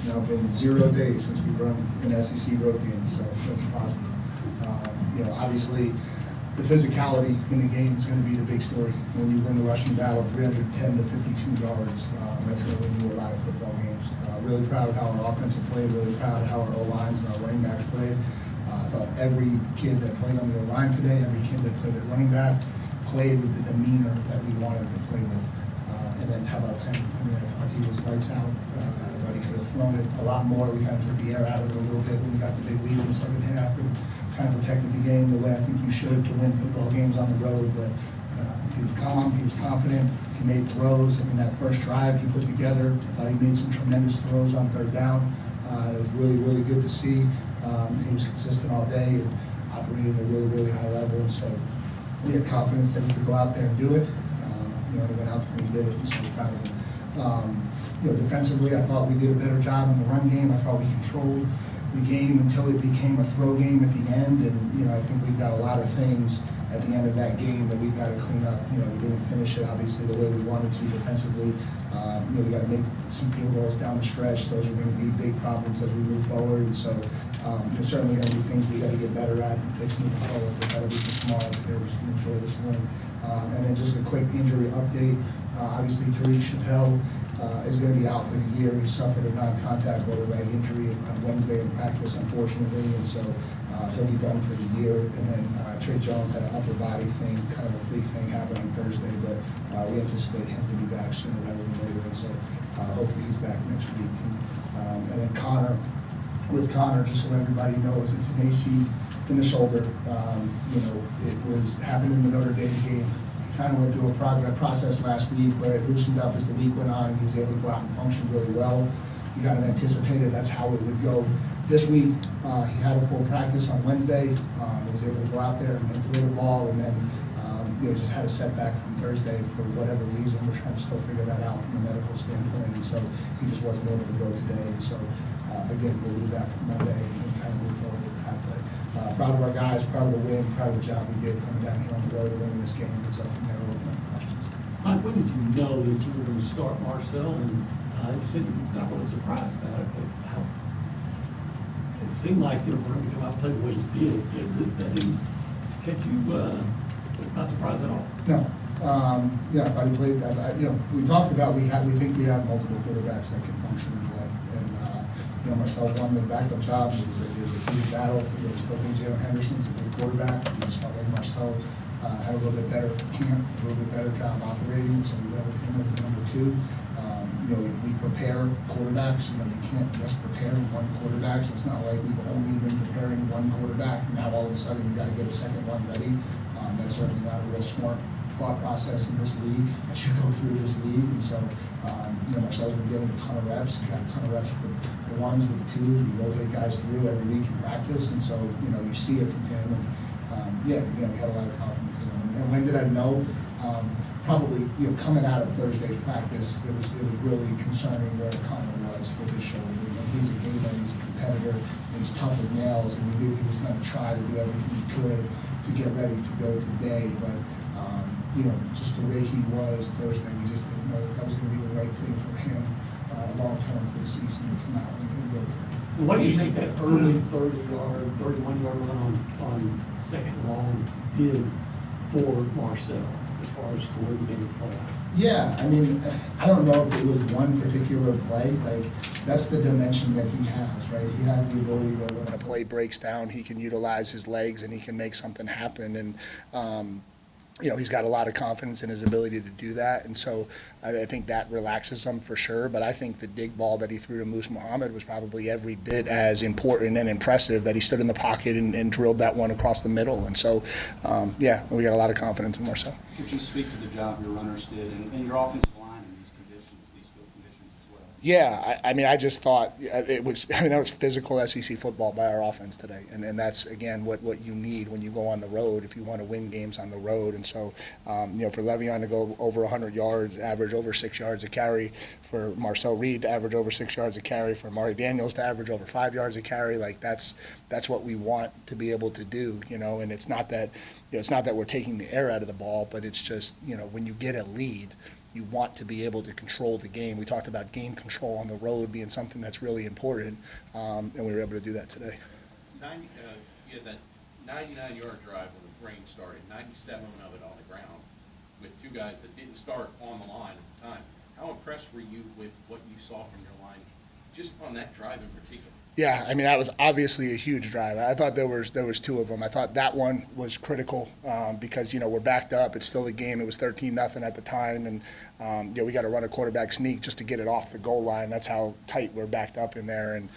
You know, been 0 days since we run an SEC road game, so that's positive. You know, obviously, the physicality in the game is going to be the big story. When you win the rushing battle, 310 to 52 yards, that's going to win you a lot of football games. Really proud of how our offensive played, really proud of how our O-lines and our running backs played. I thought every kid that played on the O-line today, every kid that played at running back, played with the demeanor that we wanted to play with. And then how about Tim? I mean, I thought he was lights out. I thought he could have thrown it a lot more. We kind of took the air out of it a little bit when we got the big lead in the second half and kind of protected the game the way I think you should to win football games on the road. But he was calm, he was confident, he made throws. I mean, that first drive he put together, I thought he made some tremendous throws on third down. It was really, really good to see. He was consistent all day and operated at a really, really high level. And so we had confidence that he could go out there and do it. You know, he went out there and he did it, and so we're proud of him. You know, defensively, I thought we did a better job in the run game. I thought we controlled the game until it became a throw game at the end. And, you know, I think we've got a lot of things at the end of that game that we've got to clean up. You know, we didn't finish it, obviously, the way we wanted to defensively. You know, we got to make some field goals down the stretch. Those are going to be big problems as we move forward. And so, there's certainly going to be things we got to get better at and fix moving forward. We've got to be tomorrow to be able to enjoy this win. And then just a quick injury update. Obviously, Tariq Chappelle is going to be out for the year. He suffered a non-contact lower leg injury on Wednesday in practice, unfortunately, and so he'll be done for the year. And then Trey Jones had an upper body thing, kind of a freak thing happen on Thursday, but we anticipate him to be back sooner rather than later, and so hopefully he's back next week. And then with Connor, just so everybody knows, it's an AC in the shoulder. You know, it was happened in the Notre Dame game. He kind of went through a process last week where it loosened up as the week went on, and he was able to go out and function really well. You kind of anticipated that's how it would go. This week, he had a full practice on Wednesday. Was able to go out there and throw the ball, and then you know, just had a setback from Thursday for whatever reason. We're trying to still figure that out from a medical standpoint, and so he just wasn't able to go today. And so again, we'll leave that for Monday and kind of move forward with that. But proud of our guys, proud of the win, proud of the job we did coming down here on the road and winning this game. And so from there, we'll open up the questions. Mike, when did you know that you were going to start Marcel? And you said you're not really surprised about it, but how? It seemed like, you know, for him to come out and play the way he did, that didn't catch you by surprise at all? No. Yeah, I thought he played. You know, we talked about we think we have multiple quarterbacks that can function and play. And you know, Marcel won the backup job. It was a huge battle. You know, still think Jalen Henderson's a good quarterback. We just felt like Marcel had a little bit better camp, a little bit better job operating. So we went with him as the number 2. You know, we prepare quarterbacks. You know, you can't just prepare one quarterback. So it's not like we've only been preparing one quarterback. Now all of a sudden we've got to get a second one ready. That's certainly not a real smart thought process in this league as you go through this league. And so, you know, Marcel's been getting a ton of reps. He got a ton of reps with the ones, with the twos. We rotate guys through every week in practice. And so, you know, you see it from him. And yeah, again, we had a lot of confidence in him. And when did I know? Probably, you know, coming out of Thursday's practice, it was really concerning where Connor was with his shoulder. You know, he's a gamer, he's a competitor, and he's tough as nails, and we knew he was going to try to do everything he could to get ready to go today. But you know, just the way he was Thursday, we just didn't know that was going to be the right thing for him long term for the season to come out and go today. What do you think that early 30-yard, 31-yard run on second and long did for Marcel as far as the way the game played out? Yeah, I mean, I don't know if it was one particular play. Like, that's the dimension that he has, right? He has the ability that when a play breaks down, he can utilize his legs and he can make something happen. And you know, he's got a lot of confidence in his ability to do that, and so I think that relaxes him for sure. But I think the dig ball that he threw to Moose Muhammad was probably every bit as important and impressive, that he stood in the pocket and drilled that one across the middle. And so, yeah, we got a lot of confidence in Marcel. Could you speak to the job your runners did and your offensive line in these conditions, these field conditions as well? Yeah, I mean, I just thought it was. I mean, that was physical SEC football by our offense today, and that's again what you need when you go on the road if you want to win games on the road. And so, you know, for Le'Veon to go over 100 yards, average over 6 yards a carry, for Marcel Reed to average over 6 yards a carry, for Mari Daniels to average over 5 yards a carry, like that's what we want to be able to do, you know. And it's not that, you know, it's not that we're taking the air out of the ball, but it's just, you know, when you get a lead, you want to be able to control the game. We talked about game control on the road being something that's really important, and we were able to do that today. You had that 99-yard drive when the rain started, 97 of it on the ground, with two guys that didn't start on the line at the time. How impressed were you with what you saw from your line, just on that drive in particular? Yeah, I mean, that was obviously a huge drive. I thought there was two of them. I thought that one was critical because, we're backed up. It's still a game. It was 13-0 at the time, and we got to run a quarterback sneak just to get it off the goal line. That's how tight we're backed up in there, and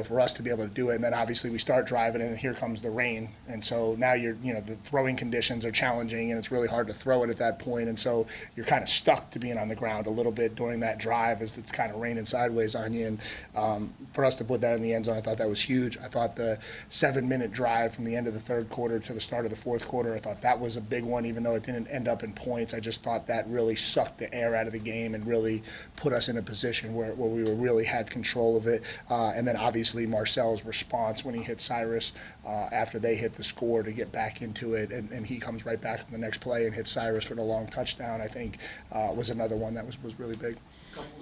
for us to be able to do it. And then obviously we start driving, and here comes the rain, and so now the throwing conditions are challenging, and it's really hard to throw it at that point, and so you're kind of stuck to being on the ground a little bit during that drive as it's kind of raining sideways on you. And for us to put that in the end zone, I thought that was huge. I thought the 7-minute drive from the end of the third quarter to the start of the fourth quarter, I thought that was a big one, even though it didn't end up in points. I just thought that really sucked the air out of the game and really put us in a position where we really had control of it. And then obviously Marcel's response when he hit Cyrus after they hit the score to get back into it, and he comes right back on the next play and hits Cyrus for the long touchdown, I think was another one that was really big.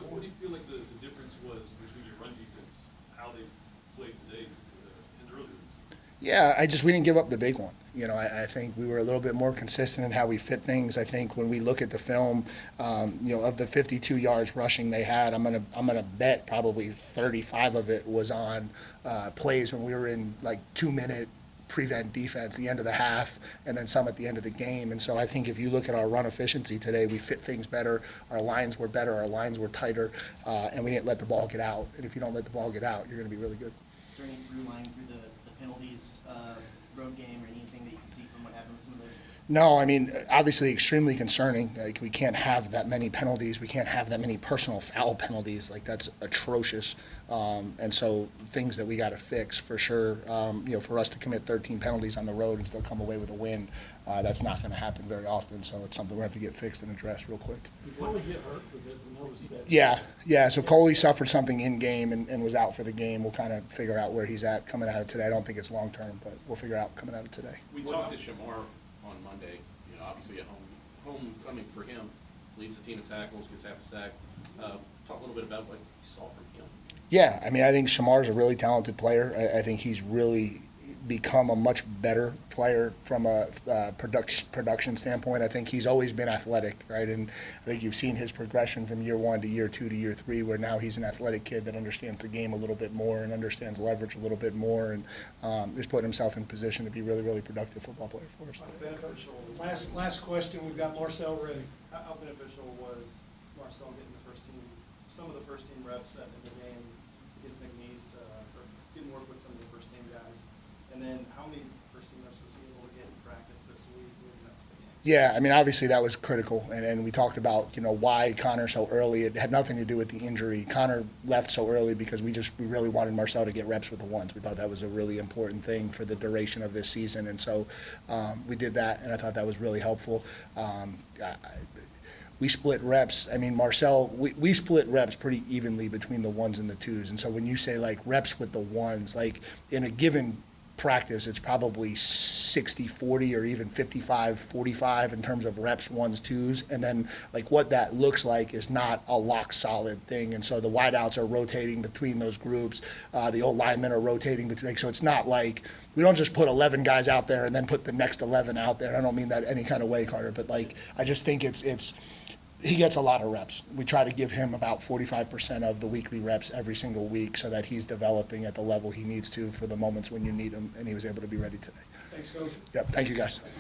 What do you feel like the difference was between your run defense, how they played today and earlier this season? Yeah, we didn't give up the big one. I think we were a little bit more consistent in how we fit things. I think when we look at the film, of the 52 yards rushing they had, I'm gonna bet probably 35 of it was on plays when we were in like 2-minute prevent defense, the end of the half, and then some at the end of the game. And so I think if you look at our run efficiency today, we fit things better. Our lines were better. Our lines were tighter, and we didn't let the ball get out. And if you don't let the ball get out, you're going to be really good. Is there any through line through the penalties road game or anything that you can see from what happened with some of those? No, I mean, obviously extremely concerning. Like, we can't have that many penalties. We can't have that many personal foul penalties. Like, that's atrocious. And so things that we got to fix for sure. For us to commit 13 penalties on the road and still come away with a win, that's not going to happen very often. So it's something we have to get fixed and addressed real quick. Did Coley get hurt? Because we noticed that. Yeah. So Coley suffered something in game and was out for the game. We'll kind of figure out where he's at coming out of today. I don't think it's long term, but we'll figure out coming out of today. We talked to Shamar on Monday, obviously at homecoming for him, leads the team in tackles, gets half a sack. Talk a little bit about what you saw from him. Yeah, I mean, I think Shamar's a really talented player. I think he's really become a much better player from a production standpoint. I think he's always been athletic, right? And I think you've seen his progression from year 1 to year 2 to year 3, where now he's an athletic kid that understands the game a little bit more and understands leverage a little bit more, and is putting himself in position to be really, really productive football player for us. Beneficial. Last question. We've got Marcel ready. How beneficial was Marcel getting some of the first team reps in the game against McNeese, or getting work with some of the first team guys? And then how many first team reps was he able to get in practice this week leading up to the game? Yeah, I mean, obviously that was critical, and we talked about, why Connor so early. It had nothing to do with the injury. Connor left so early because we really wanted Marcel to get reps with the ones. We thought that was a really important thing for the duration of this season, and so we did that, and I thought that was really helpful. We split reps. I mean, Marcel, we split reps pretty evenly between the ones and the twos, and so when you say like reps with the ones, like in a given practice, it's probably 60-40 or even 55-45 in terms of reps, ones, twos. And then like what that looks like is not a lock solid thing. And so the wideouts are rotating between those groups. The old linemen are rotating between. So it's not like we don't just put 11 guys out there and then put the next 11 out there. I don't mean that any kind of way, Carter, but like I just think he gets a lot of reps. We try to give him about 45% of the weekly reps every single week so that he's developing at the level he needs to for the moments when you need him, and he was able to be ready today. Thanks, Coach. Yep, thank you guys.